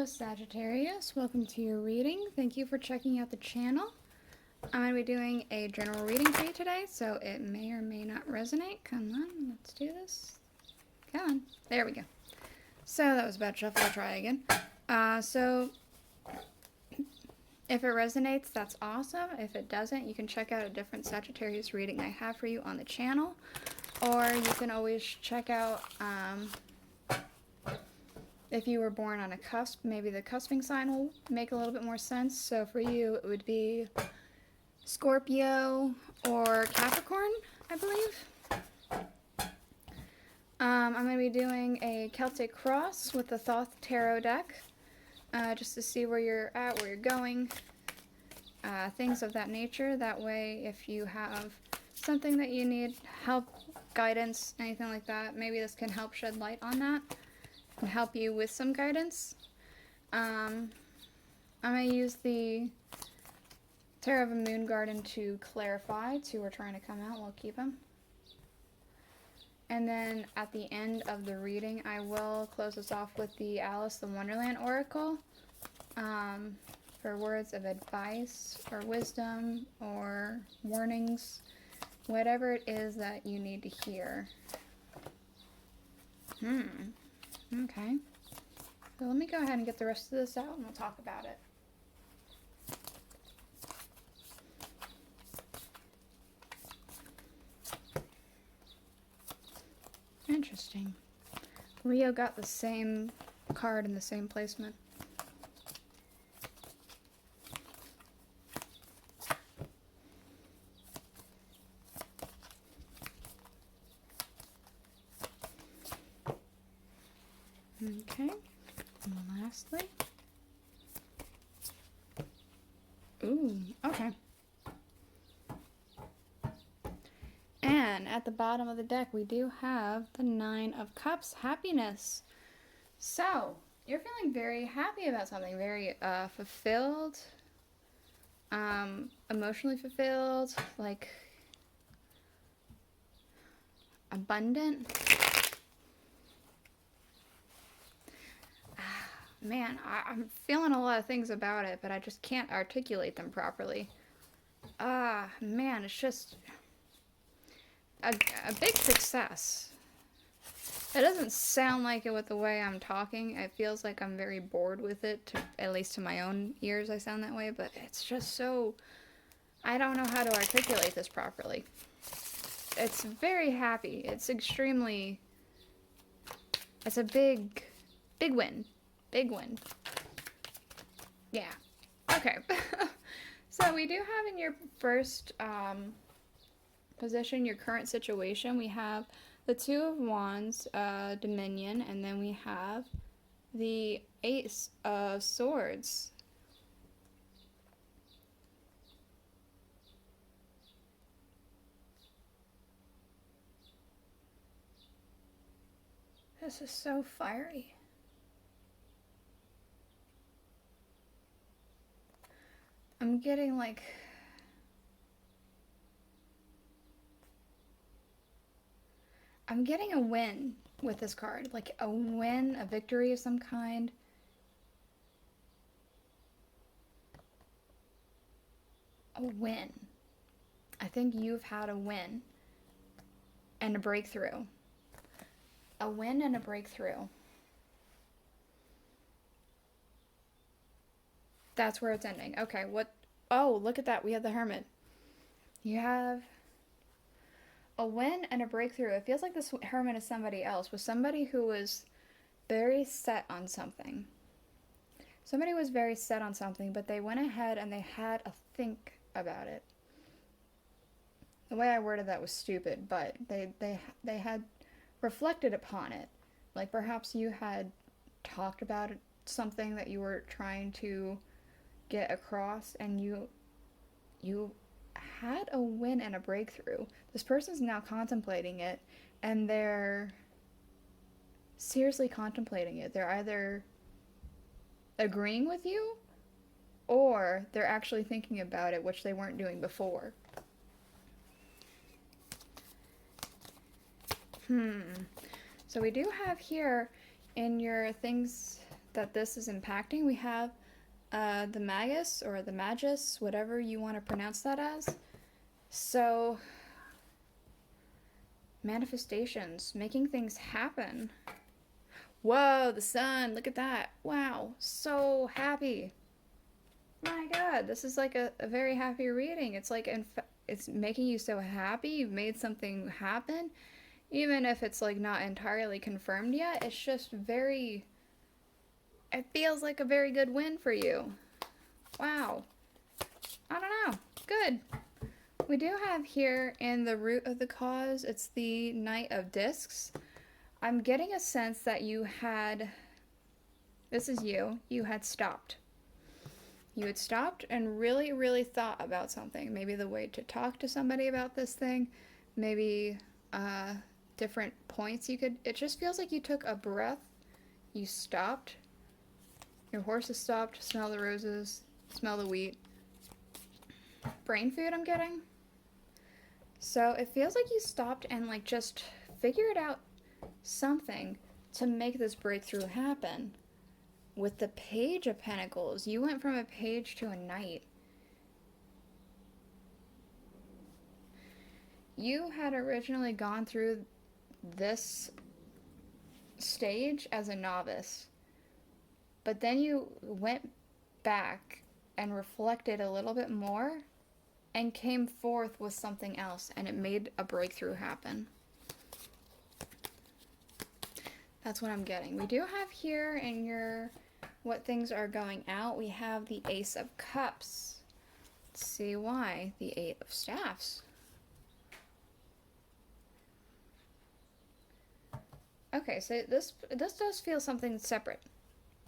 Hello Sagittarius, welcome to your reading. Thank you for checking out the channel. I'm going to be doing a general reading for you today, so it may or may not resonate. Come on, let's do this. Come on, there we go. So that was a bad shuffle, I'll try again. So if it resonates, that's awesome. If it doesn't, you can check out a different Sagittarius reading I have for you on the channel. Or you can always check out, if you were born on a cusp, maybe the cusping sign will make a little bit more sense. So for you, it would be Scorpio or Capricorn, I believe. I'm going to be doing a Celtic cross with the Thoth tarot deck, just to see where you're at, where you're going, things of that nature. That way, if you have something that you need help, guidance, anything like that, maybe this can help shed light on that and help you with some guidance. I'm going to use the Tarot of a Moon Garden to clarify. Two are trying to come out, we'll keep them. And then at the end of the reading, I will close us off with the Alice the Wonderland Oracle for words of advice or wisdom or warnings, whatever it is that you need to hear. Okay. So let me go ahead and get the rest of this out and we'll talk about it. Interesting. Leo got the same card in the same placement. Okay, and lastly, ooh, okay. And at the bottom of the deck, we do have the Nine of Cups, happiness. So, you're feeling very happy about something, very fulfilled, emotionally fulfilled, like abundant. Man, I'm feeling a lot of things about it, but I just can't articulate them properly. Man, it's just a big success. It doesn't sound like it with the way I'm talking. It feels like I'm very bored with it, at least to my own ears I sound that way, but it's just so... I don't know how to articulate this properly. It's very happy. It's extremely... It's a big win. Big win. Yeah. Okay. So we do have in your first position, your current situation, we have the Two of Wands, Dominion, and then we have the Ace of Swords. This is so fiery. I'm getting like... I'm getting a win with this card. Like a win, a victory of some kind. A win. I think you've had a win. And a breakthrough. A win and a breakthrough. That's where it's ending. Okay, what? Oh, look at that. We have the Hermit. You have a win and a breakthrough. It feels like this Hermit is somebody else. Was somebody who was very set on something. Somebody was very set on something, but they went ahead and they had a think about it. The way I worded that was stupid, but they had reflected upon it. Like perhaps you had talked about it, something that you were trying to get across, and you had a win and a breakthrough. This person's now contemplating it, and they're seriously contemplating it. They're either agreeing with you, or they're actually thinking about it, which they weren't doing before. So we do have here in your things that this is impacting. We have the Magus, or the Magus, whatever you want to pronounce that as. So, manifestations, making things happen. Whoa, the sun, look at that. Wow, so happy. My God, this is like a very happy reading. It's like, it's making you so happy. You've made something happen. Even if it's like not entirely confirmed yet, it's just very, it feels like a very good win for you. Wow. I don't know. Good. We do have here in the root of the cause, it's the Knight of Discs. I'm getting a sense that you had, this is you had stopped. You had stopped and really, really thought about something. Maybe the way to talk to somebody about this thing. Maybe different points you could, it just feels like you took a breath. You stopped. Your horse has stopped. Smell the roses. Smell the wheat. Brain food I'm getting. So it feels like you stopped and like just figured out something to make this breakthrough happen. With the Page of Pentacles, you went from a page to a knight. You had originally gone through this stage as a novice, but then you went back and reflected a little bit more and came forth with something else, and it made a breakthrough happen. That's what I'm getting. We do have here in your what things are going out, we have the Ace of Cups. Let's see why. The Eight of Staffs. Okay, so this does feel something separate.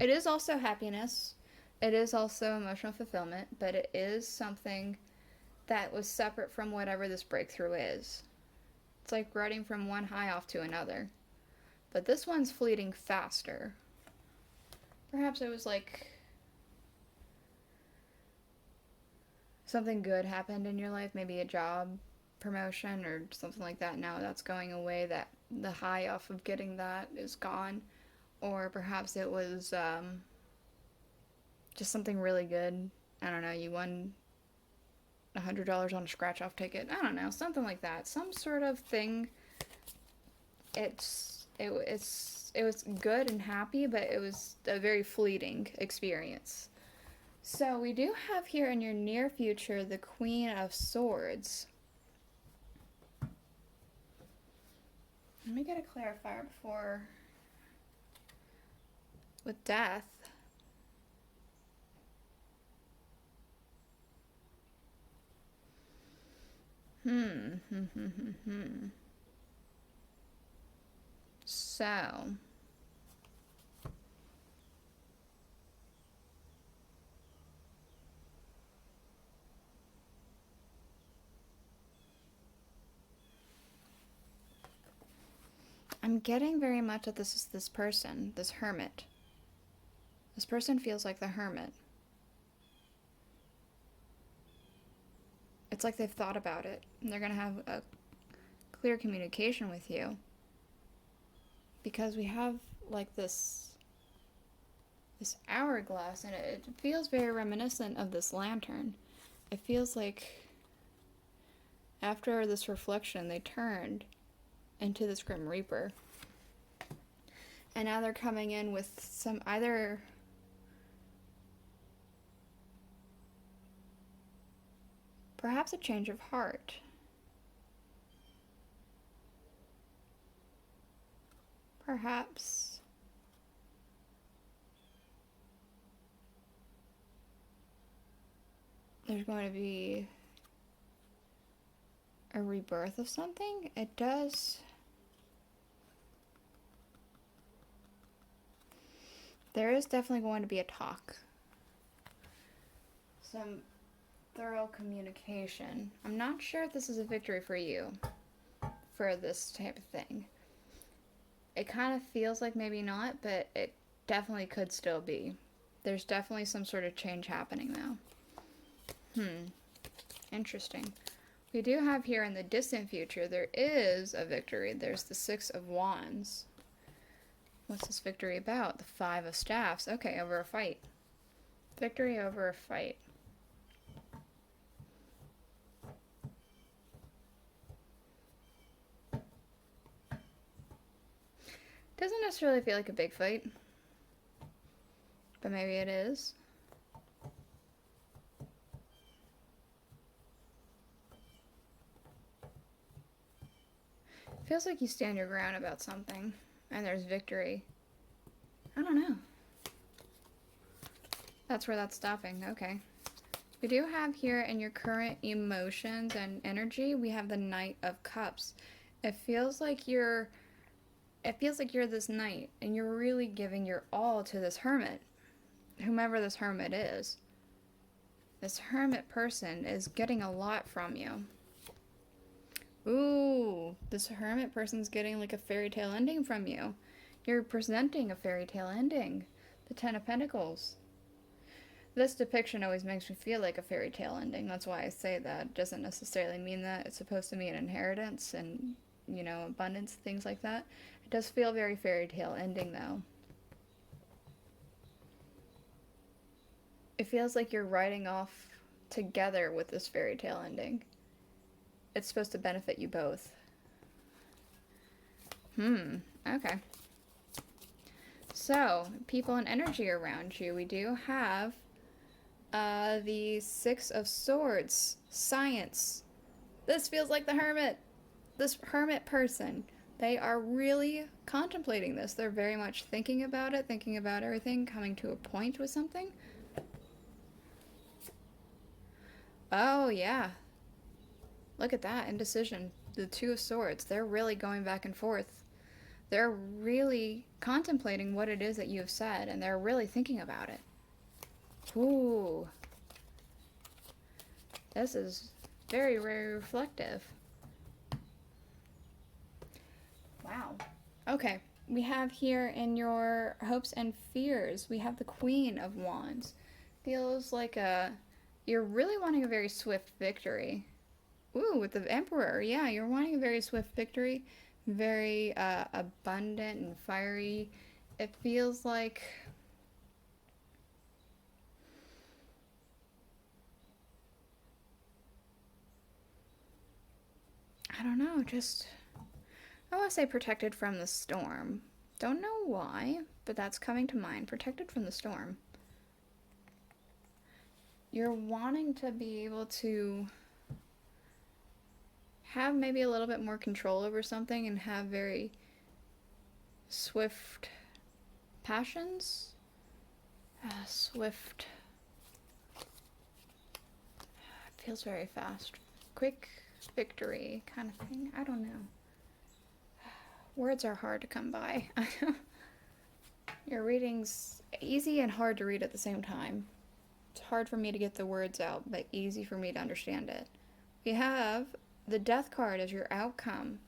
It is also happiness. It is also emotional fulfillment, but it is something that was separate from whatever this breakthrough is. It's like riding from one high off to another. But this one's fleeting faster. Perhaps it was like something good happened in your life, maybe a job promotion or something like that. Now that's going away, that the high off of getting that is gone. Or perhaps it was just something really good. I don't know, you won $100 on a scratch-off ticket. I don't know, something like that. Some sort of thing. It was good and happy, but it was a very fleeting experience. So we do have here in your near future the Queen of Swords. Let me get a clarifier before with Death. So I'm getting very much that this is this person, this hermit. This person feels like the hermit. It's like they've thought about it, and they're gonna have a clear communication with you. Because we have like this hourglass, and it feels very reminiscent of this lantern. It feels like after this reflection, they turned into this Grim Reaper. And now they're coming in with some either perhaps a change of heart. Perhaps there's going to be a rebirth of something. It does. There is definitely going to be a talk. Some thorough communication. I'm not sure if this is a victory for you for this type of thing. It kind of feels like maybe not, but it definitely could still be. There's definitely some sort of change happening though. Interesting. We do have here in the distant future, there is a victory. There's the Six of Wands. What's this victory about? The Five of Staffs. Okay, over a fight. Victory over a fight. Doesn't necessarily feel like a big fight. But maybe it is. Feels like you stand your ground about something. And there's victory. I don't know. That's where that's stopping. Okay. We do have here in your current emotions and energy, we have the Knight of Cups. It feels like you're this knight and you're really giving your all to this hermit. Whomever this hermit is. This hermit person is getting a lot from you. Ooh, this hermit person's getting like a fairy tale ending from you. You're presenting a fairy tale ending. The Ten of Pentacles. This depiction always makes me feel like a fairy tale ending. That's why I say that. It doesn't necessarily mean that. It's supposed to mean inheritance and, you know, abundance, things like that. It does feel very fairy tale ending, though. It feels like you're riding off together with this fairy tale ending. It's supposed to benefit you both. Okay. So, people and energy around you. We do have the Six of Swords. Science. This feels like the Hermit. This Hermit person. They are really contemplating this. They're very much thinking about it, thinking about everything, coming to a point with something. Oh, yeah. Look at that, indecision. The Two of Swords, they're really going back and forth. They're really contemplating what it is that you have said, and they're really thinking about it. Ooh. This is very, very reflective. Wow. Okay, we have here in your hopes and fears, we have the Queen of Wands. Feels like you're really wanting a very swift victory. Ooh, with the Emperor, yeah, you're wanting a very swift victory, very abundant and fiery. It feels like I don't know, just I want to say protected from the storm. Don't know why, but that's coming to mind. Protected from the storm. You're wanting to be able to have maybe a little bit more control over something and have very swift passions. Swift. Feels very fast. Quick victory kind of thing. I don't know. Words are hard to come by. Your reading's easy and hard to read at the same time. It's hard for me to get the words out, but easy for me to understand it. We have the Death card as your outcome.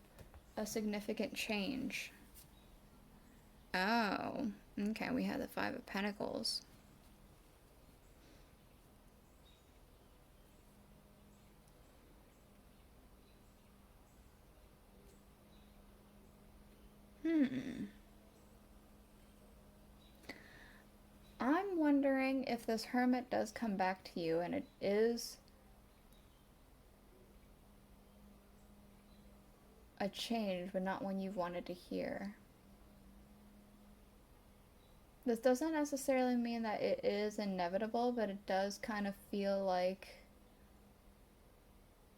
A significant change. Oh, okay, we have the Five of Pentacles. I'm wondering if this Hermit does come back to you and it is a change, but not one you've wanted to hear. This doesn't necessarily mean that it is inevitable, but it does kind of feel like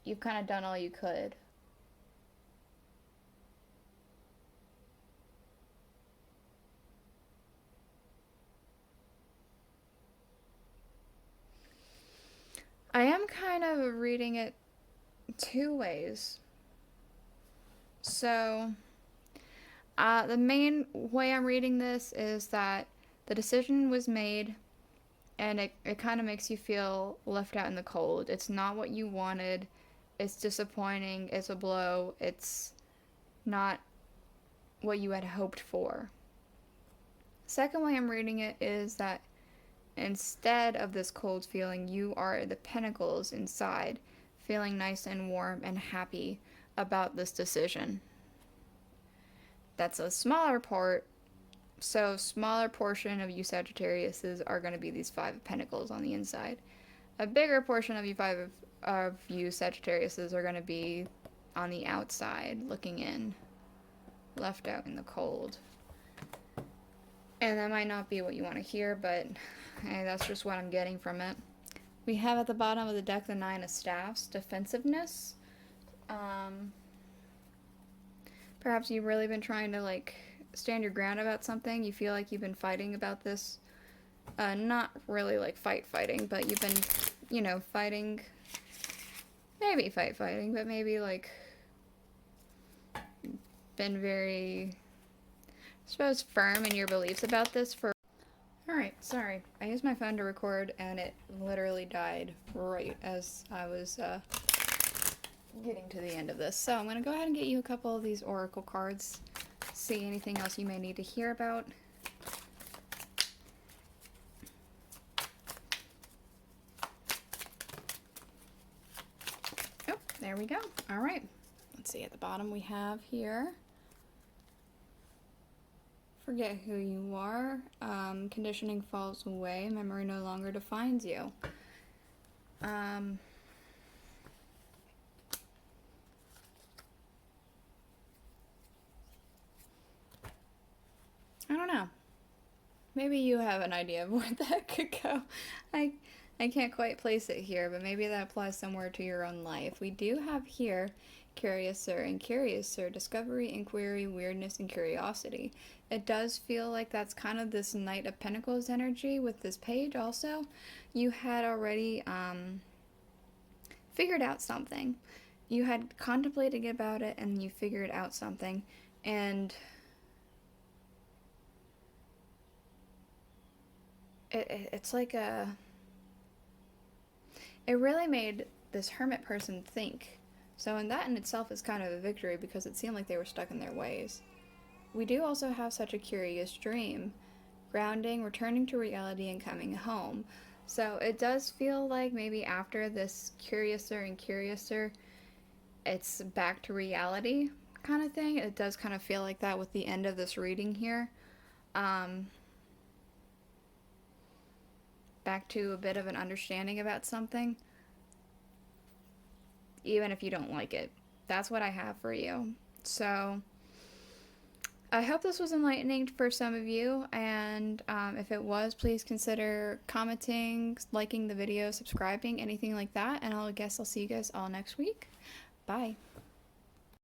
you've kind of done all you could. I am kind of reading it two ways. So, the main way I'm reading this is that the decision was made and it kind of makes you feel left out in the cold. It's not what you wanted. It's disappointing. It's a blow. It's not what you had hoped for. Second way I'm reading it is that instead of this cold feeling, you are the pentacles inside, feeling nice and warm and happy about this decision. That's a smaller part So, smaller portion of you Sagittariuses are going to be these Five of Pentacles on the inside. A bigger portion of you Sagittariuses are going to be on the outside, looking in, left out in the cold. And that might not be what you want to hear, but hey, that's just what I'm getting from it. We have at the bottom of the deck the Nine of Staffs, defensiveness. Perhaps you've really been trying to, like, stand your ground about something. You feel like you've been fighting about this. Not really, like, fighting, but you've been, you know, fighting. Maybe fighting, but maybe, like, been very, I suppose, firm in your beliefs about this for... Alright, sorry. I used my phone to record, and it literally died right as I was, getting to the end of this. So I'm going to go ahead and get you a couple of these oracle cards, see anything else you may need to hear about. Oh, there we go. All right. Let's see, at the bottom we have here, forget who you are, conditioning falls away, memory no longer defines you. I don't know. Maybe you have an idea of where that could go. I can't quite place it here, but maybe that applies somewhere to your own life. We do have here Curiouser, and Curiouser, discovery, inquiry, weirdness, and curiosity. It does feel like that's kind of this Knight of Pentacles energy with this page also. You had already figured out something. You had contemplated about it, and you figured out something. And it's like it really made this hermit person think. So in that in itself is kind of a victory, because it seemed like they were stuck in their ways. We do also have such a curious dream, grounding, returning to reality, and coming home. So it does feel like maybe after this Curiouser and Curiouser, it's back to reality kind of thing. It does kind of feel like that with the end of this reading here. Back to a bit of an understanding about something, even if you don't like it. That's what I have for you. So I hope this was enlightening for some of you, and if it was, please consider commenting, liking the video, subscribing, anything like that, and I guess I'll see you guys all next week. Bye.